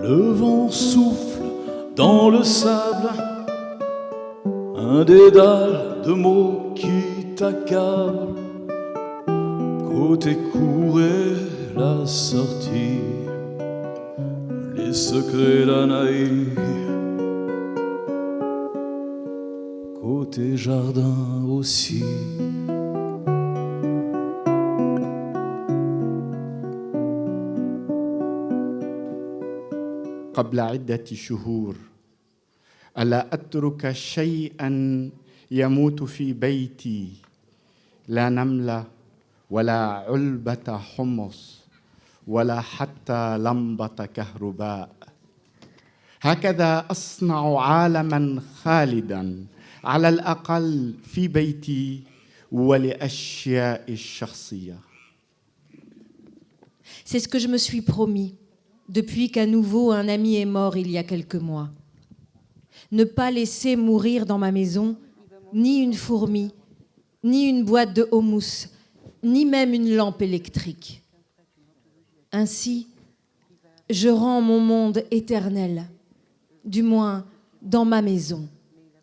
Le vent souffle dans le sable, un dédale de mots qui t'accablent. Côté cour et la sortie, les secrets d'Anaï. Côté jardin aussi. قبل عدة شهور ألا أترك شيئا يموت في بيتي، لا نملة ولا علبة حمص ولا حتى لمبة كهرباء. هكذا أصنع عالما خالدا على الأقل في بيتي ولأشيائي الشخصية. C'est ce que je me suis promis depuis qu'à nouveau un ami est mort il y a quelques mois. Ne pas laisser mourir dans ma maison ni une fourmi, ni une boîte de houmous, ni même une lampe électrique. Ainsi, je rends mon monde éternel, du moins dans ma maison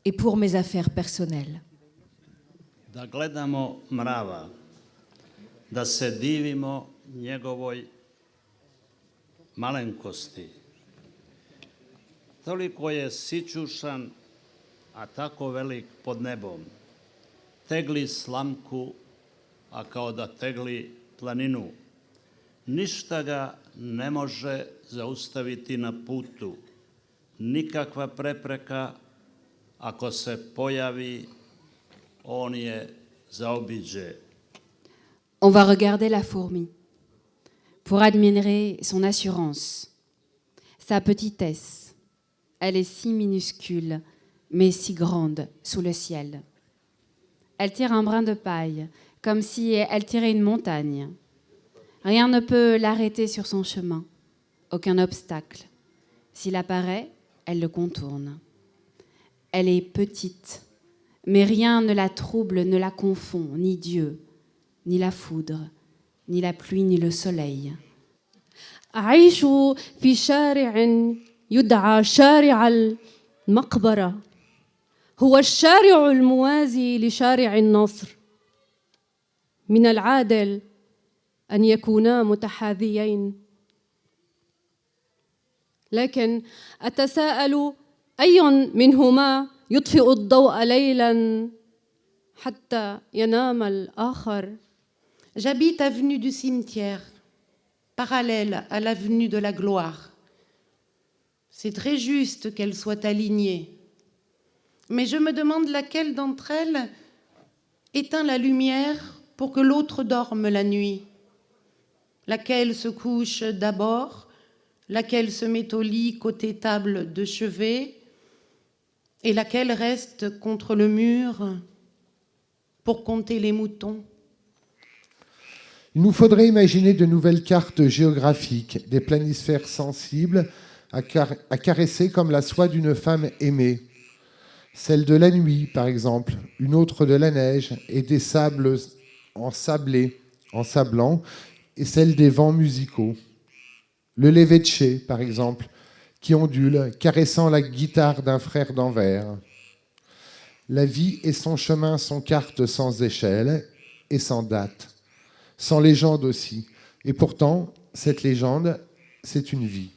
et pour mes affaires personnelles. Da gledamo mrava, da se divimo njegovoj malenkosti. Toliko je sićušan, a tako velik pod nebom. Tegli slamku, a kao da tegli planinu. Ništa ga ne može zaustaviti na putu. Nikakva prepreka, ako se pojavi, on je zaobiđe. On va regarder la fourmi pour admirer son assurance, sa petitesse. Elle est si minuscule, mais si grande sous le ciel. Elle tire un brin de paille, comme si elle tirait une montagne. Rien ne peut l'arrêter sur son chemin, aucun obstacle. S'il apparaît, elle le contourne. Elle est petite, mais rien ne la trouble, ne la confond, ni Dieu, ni la foudre, ni la pluie, ni le soleil. أعيش في شارع يدعى شارع المقبرة، هو الشارع الموازي لشارع النصر. من العادل أن يكونا متحاذيين، لكن أتساءل أي منهما يطفئ الضوء ليلاً حتى ينام الآخر. J'habite avenue du Cimetière, parallèle à l'avenue de la Gloire. C'est très juste qu'elles soient alignées. Mais je me demande laquelle d'entre elles éteint la lumière pour que l'autre dorme la nuit. Laquelle se couche d'abord, laquelle se met au lit côté table de chevet, et laquelle reste contre le mur pour compter les moutons. Il nous faudrait imaginer de nouvelles cartes géographiques, des planisphères sensibles à caresser comme la soie d'une femme aimée. Celle de la nuit, par exemple, une autre de la neige et des sables ensablant, et celle des vents musicaux. Le Leveche, par exemple, qui ondule, caressant la guitare d'un frère d'Anvers. La vie et son chemin sont cartes sans échelle et sans date, sans légende aussi. Et pourtant, cette légende, c'est une vie.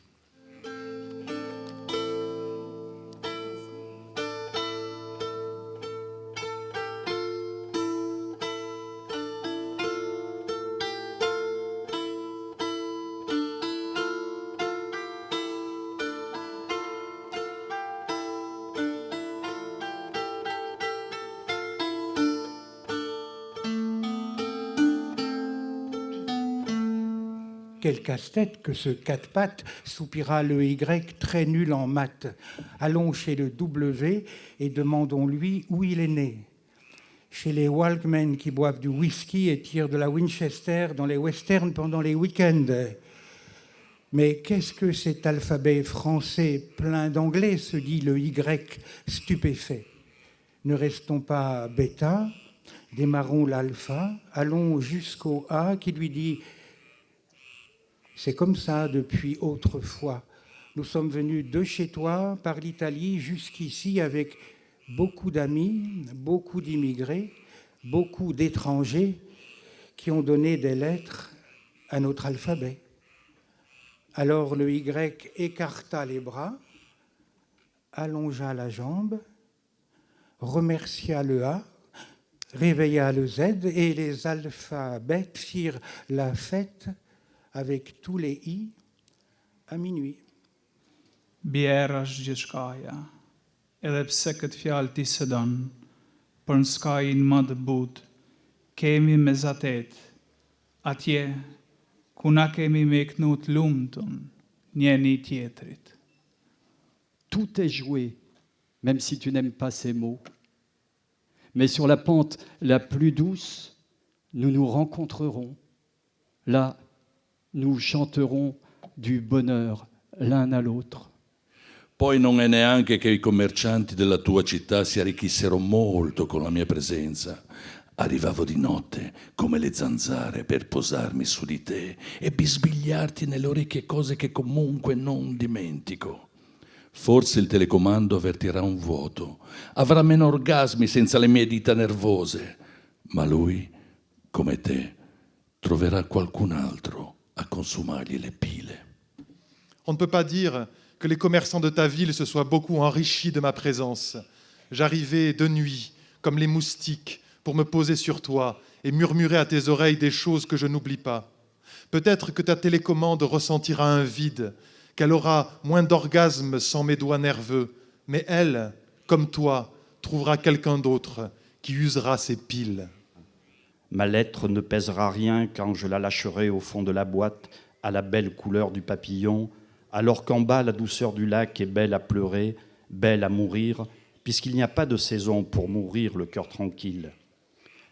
Quel casse-tête que ce quatre pattes, soupira le Y très nul en maths. Allons chez le W et demandons-lui où il est né. Chez les Walkmen qui boivent du whisky et tirent de la Winchester dans les westerns pendant les week-ends. Mais qu'est-ce que cet alphabet français plein d'anglais, se dit le Y stupéfait. Ne restons pas bêta, démarrons l'alpha, allons jusqu'au A qui lui dit « C'est comme ça depuis autrefois, Nous sommes venus de chez toi, par l'Italie, jusqu'ici, avec beaucoup d'amis, beaucoup d'immigrés, beaucoup d'étrangers qui ont donné des lettres à notre alphabet. Alors le Y écarta les bras, allongea la jambe, remercia le A, réveilla le Z, et les alphabets firent la fête avec tous les I à minuit. Bjera është gjithçkaja, edhe pse këtë fjalë ti së don, për në skajin më të butë, kemi mezatet, atje ku na kemi me kënu të lumtun, njeni tjetrit. Tout est joué, même si tu n'aimes pas ces mots. Mais sur la pente la plus douce, nous nous rencontrerons. Là, nous chanterons du bonheur l'un à l'autre. Poi non è neanche che i commercianti della tua città si arricchissero molto con la mia presenza. Arrivavo di notte come le zanzare per posarmi su di te e bisbigliarti nelle orecchie cose che comunque non dimentico. Forse il telecomando avvertirà un vuoto, avrà meno orgasmi senza le mie dita nervose, ma lui, come te, troverà qualcun altro a consumargli le pile. On ne peut pas dire que les commerçants de ta ville se soient beaucoup enrichis de ma présence. J'arrivais de nuit, comme les moustiques, pour me poser sur toi et murmurer à tes oreilles des choses que je n'oublie pas. Peut-être que ta télécommande ressentira un vide, qu'elle aura moins d'orgasmes sans mes doigts nerveux, mais elle, comme toi, trouvera quelqu'un d'autre qui usera ses piles. Ma lettre ne pèsera rien quand je la lâcherai au fond de la boîte à la belle couleur du papillon, alors qu'en bas, la douceur du lac est belle à pleurer, belle à mourir, puisqu'il n'y a pas de saison pour mourir le cœur tranquille.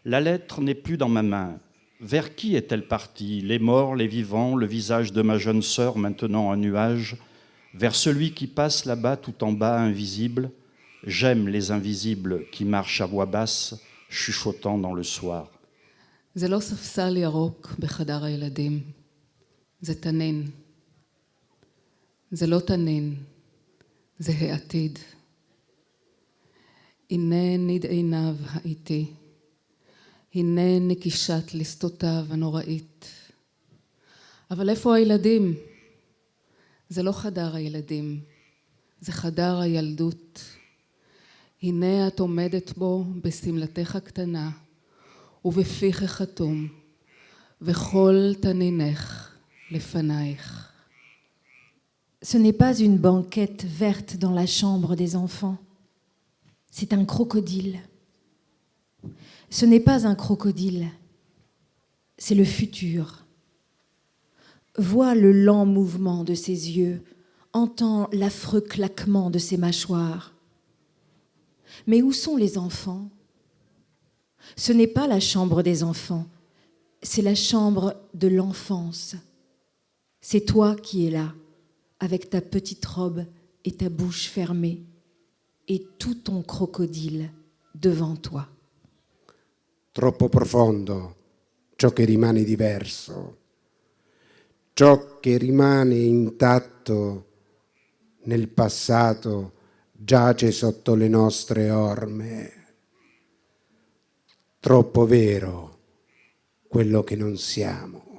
La lettre n'est plus dans ma main. Vers qui est-elle partie? Les morts, les vivants, le visage de ma jeune sœur maintenant un nuage? Vers celui qui passe là-bas tout en bas, invisible? J'aime les invisibles qui marchent à voix basse, chuchotant dans le soir. זה לא ספסל ירוק בחדר הילדים, זה תנין. זה לא תנין, זה העתיד. הנה ניד עיניו האיטי, הנה נקישת ליסטותיו הנוראית. אבל איפה הילדים? זה לא חדר הילדים, זה חדר הילדות. הנה את עומדת בו בסמלתך הקטנה, ובפיך חתום, וכל תנינך לפנייך. Ce n'est pas une banquette verte dans la chambre des enfants. C'est un crocodile. Ce n'est pas un crocodile. C'est le futur. Vois le lent mouvement de ses yeux, entends l'affreux claquement de ses mâchoires. Mais où sont les enfants? Ce n'est pas la chambre des enfants, c'est la chambre de l'enfance. C'est toi qui es là, avec ta petite robe et ta bouche fermée, et tout ton crocodile devant toi. Troppo profondo ciò che rimane diverso, ciò che rimane intatto nel passato giace sotto le nostre orme. Troppo vero quello che non siamo.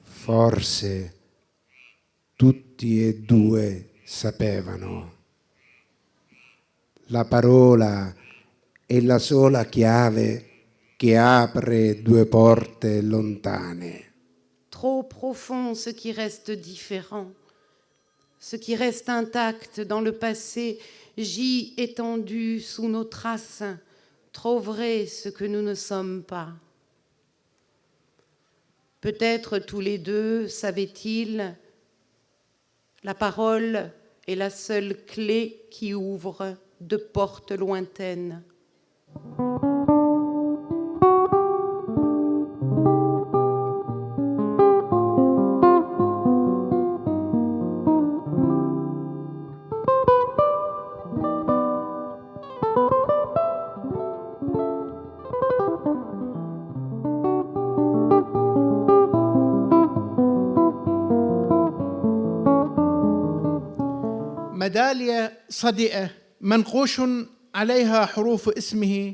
Forse tutti e due sapevano. La parola è la sola chiave che apre due porte lontane. Trop profond ce qui reste différent, ce qui reste intact dans le passé, gît étendu sous nos traces, trop vrai ce que nous ne sommes pas. Peut-être tous les deux savaient-ils, la parole est la seule clé qui ouvre de portes lointaines. ميدالية صدئة منقوش عليها حروف اسمه،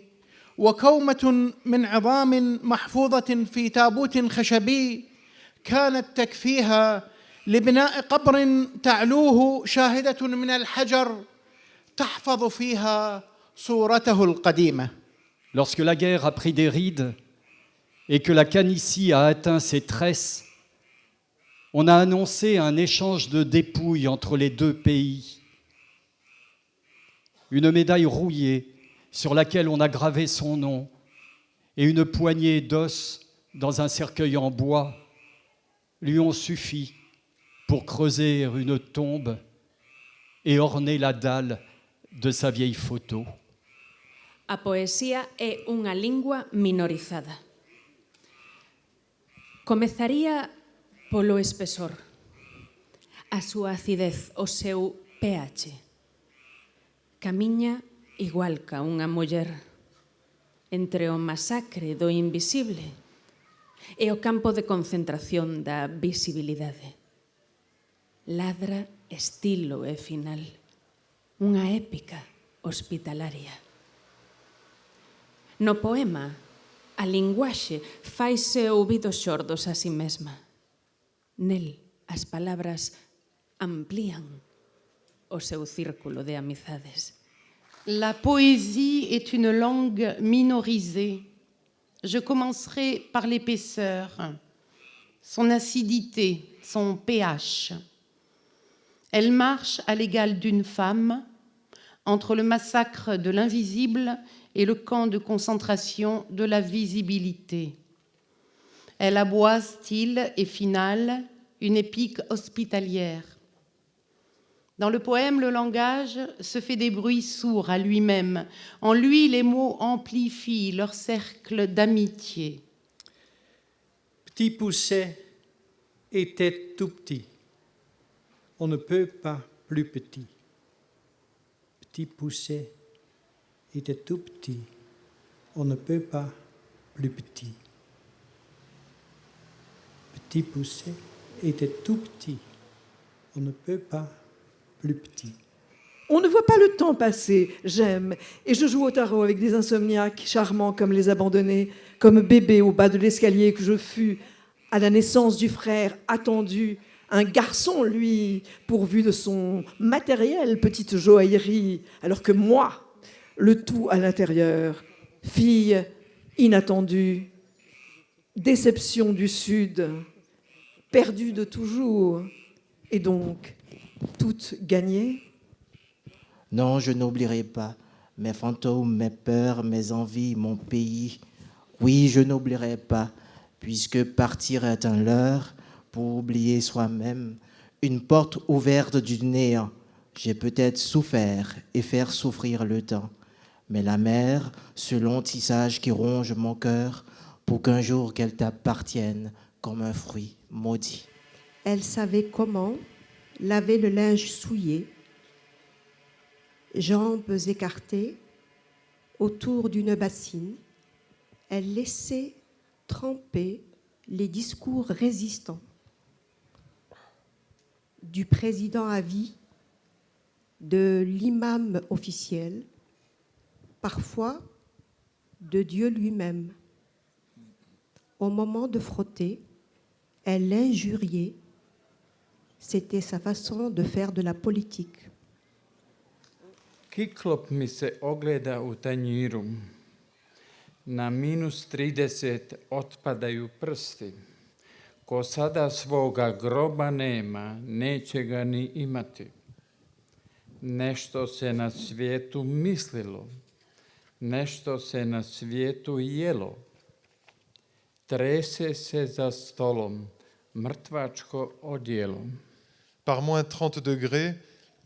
وكومة من عظام محفوظة في تابوت خشبي كانت تكفيها لبناء قبر تعلوه شاهدة من الحجر تحفظ فيها صورته القديمة. Lorsque la guerre a pris des rides et que la canicie a atteint ses tresses, on a annoncé un échange de dépouilles entre les deux pays. Une médaille rouillée sur laquelle on a gravé son nom et une poignée d'os dans un cercueil en bois lui ont suffi pour creuser une tombe et orner la dalle de sa vieille photo. A poesía é unha lingua minorizada. Comezaría polo espesor, a súa acidez, o seu pH. Camiña igual ca unha muller entre o masacre do invisible e o campo de concentración da visibilidade. Ladra, estilo e final. Unha épica hospitalaria. No poema, a linguaxe faise ouvidos xordos a si mesma. Nel, as palabras amplían o seu círculo de amizades. La poésie est une langue minorisée. Je commencerai par l'épaisseur, son acidité, son pH. Elle marche à l'égal d'une femme entre le massacre de l'invisible et le camp de concentration de la visibilité. Elle aboie style et finale, une épique hospitalière. Dans le poème, le langage se fait des bruits sourds à lui-même. En lui, les mots amplifient leur cercle d'amitié. Petit Poucet était tout petit. On ne peut pas plus petit. Petit Poucet était tout petit. On ne peut pas plus petit. Petit Poucet était tout petit. On ne peut pas plus petit. On ne voit pas le temps passer, j'aime, et je joue au tarot avec des insomniaques charmants comme les abandonnés, comme bébé au bas de l'escalier que je fus à la naissance du frère attendu, un garçon, lui, pourvu de son matériel, petite joaillerie, alors que moi, le tout à l'intérieur, fille inattendue, déception du Sud, perdue de toujours, et donc toute gagnée. Non, je n'oublierai pas mes fantômes, mes peurs, mes envies, mon pays. Oui, je n'oublierai pas, puisque partir est un leurre pour oublier soi-même, une porte ouverte du néant. J'ai peut-être souffert et faire souffrir le temps, mais la mer, ce long tissage qui ronge mon cœur, pour qu'un jour qu'elle t'appartienne comme un fruit maudit. Elle savait comment laver le linge souillé, jambes écartées, autour d'une bassine. Elle laissait tremper les discours résistants du président à vie, de l'imam officiel, parfois de Dieu lui-même. Au moment de frotter, elle l'injuriait. C'était sa façon de faire de la politique. Kiklop mi se ogleda u tanjiru. Na -30 otpadaju prsti. Ko sada svoga groba nema, neće ga ni imati. Nešto se na svijetu mislilo, nešto se na svijetu jelo. Trese se za stolom, mrtvačko odijelo. Par -30 degrés,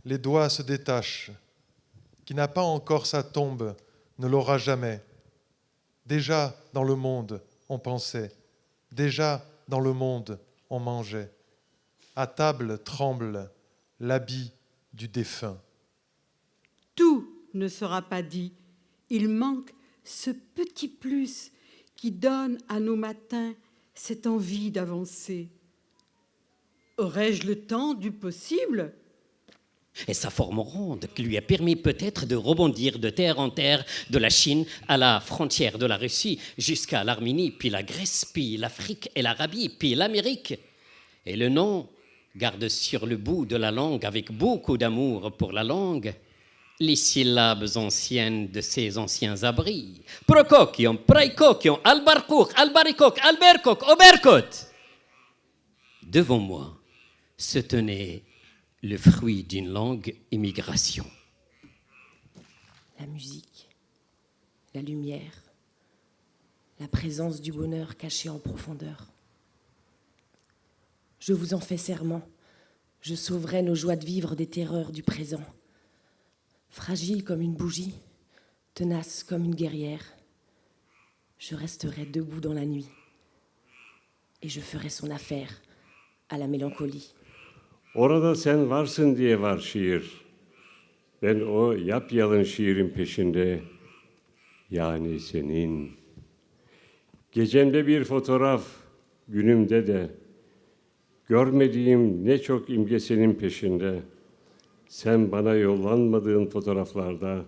les doigts se détachent. Qui n'a pas encore sa tombe ne l'aura jamais. Déjà dans le monde, on pensait. Déjà dans le monde, on mangeait. À table tremble l'habit du défunt. Tout ne sera pas dit. Il manque ce petit plus qui donne à nos matins cette envie d'avancer. Aurais-je le temps du possible? Et sa forme ronde qui lui a permis peut-être de rebondir de terre en terre, de la Chine à la frontière de la Russie, jusqu'à l'Arménie, puis la Grèce, puis l'Afrique et l'Arabie, puis l'Amérique. Et le nom garde sur le bout de la langue, avec beaucoup d'amour pour la langue, les syllabes anciennes de ces anciens abris. Prokokion, Praikokion, Albarkouk, Albarikok, Alberkok, Oberkot. Devant moi se tenait le fruit d'une longue immigration. La musique, la lumière, la présence du bonheur caché en profondeur. Je vous en fais serment, je sauverai nos joies de vivre des terreurs du présent. Fragile comme une bougie, tenace comme une guerrière, je resterai debout dans la nuit et je ferai son affaire à la mélancolie. Orada sen varsın diye var şiir. Ben o yapyalın şiirin peşinde. Yani senin. Gecemde bir fotoğraf, günümde de. Görmediğim ne çok imge senin peşinde. Sen bana yollanmadığın fotoğraflarda,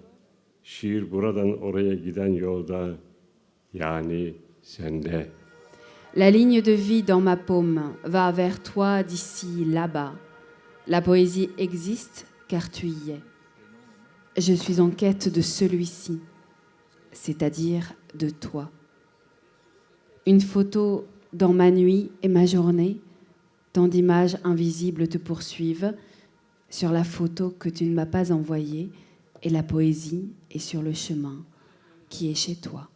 şiir buradan oraya giden yolda. Yani sende. La ligne de vie dans ma paume va vers toi d'ici, là-bas. La poésie existe car tu y es. Je suis en quête de celui-ci, c'est-à-dire de toi. Une photo dans ma nuit et ma journée, tant d'images invisibles te poursuivent. Sur la photo que tu ne m'as pas envoyée, et la poésie est sur le chemin qui est chez toi.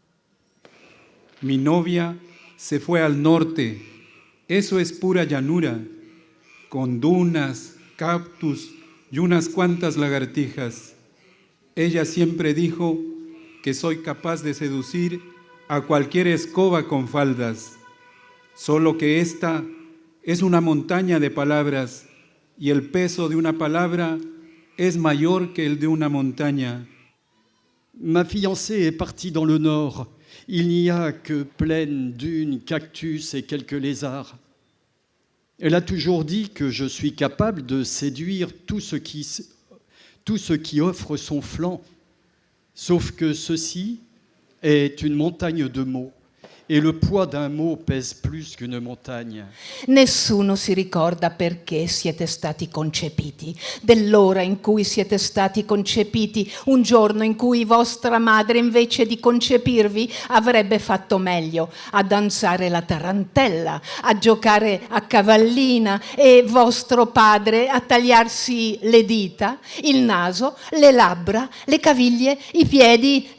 Mi novia se fue al norte, eso es pura llanura, con dunas, cactus y unas cuantas lagartijas. Ella siempre dijo que soy capaz de seducir a cualquier escoba con faldas, solo que esta es una montaña de palabras y el peso de una palabra es mayor que el de una montaña. Ma fiancée est partie dans le nord. Il n'y a que plaines, dunes, cactus et quelques lézards. Elle a toujours dit que je suis capable de séduire tout ce qui offre son flanc, sauf que ceci est une montagne de mots, et le poids d'un mot pèse plus qu'une montagne. Nessuno si ricorda perché siete stati concepiti, dell'ora in cui siete stati concepiti, un giorno in cui vostra madre invece di concepirvi avrebbe fatto meglio a danzare la tarantella, a giocare a cavallina e vostro padre a tagliarsi le dita, il naso, le labbra, le caviglie, i piedi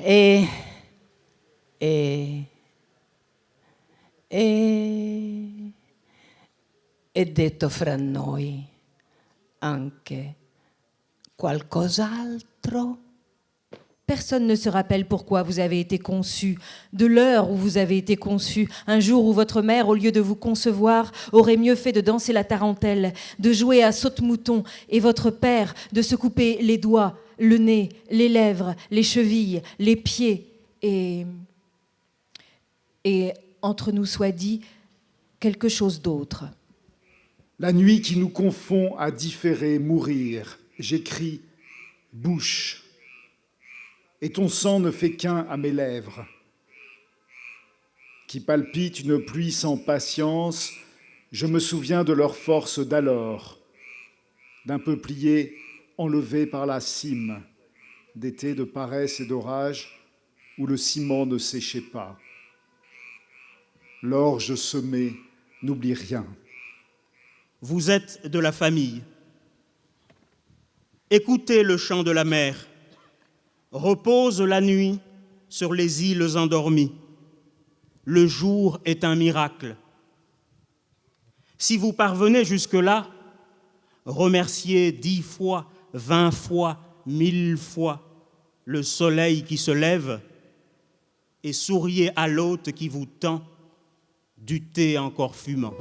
e detto fra noi anche qualcos'altro? Personne ne se rappelle pourquoi vous avez été conçu, de l'heure où vous avez été conçu, un jour où votre mère, au lieu de vous concevoir, aurait mieux fait de danser la tarentelle, de jouer à saute-mouton, et votre père de se couper les doigts, le nez, les lèvres, les chevilles, les pieds, et entre nous soit dit quelque chose d'autre. La nuit qui nous confond à différer, mourir, j'écris bouche, et ton sang ne fait qu'un à mes lèvres, qui palpite une pluie sans patience, je me souviens de leur force d'alors, d'un peuplier enlevé par la cime, d'été de paresse et d'orage, où le ciment ne séchait pas. L'orge semée n'oublie rien. Vous êtes de la famille. Écoutez le chant de la mer. Repose la nuit sur les îles endormies. Le jour est un miracle. Si vous parvenez jusque-là, remerciez 10 fois, 20 fois, 1000 fois le soleil qui se lève et souriez à l'hôte qui vous tend du thé encore fumant.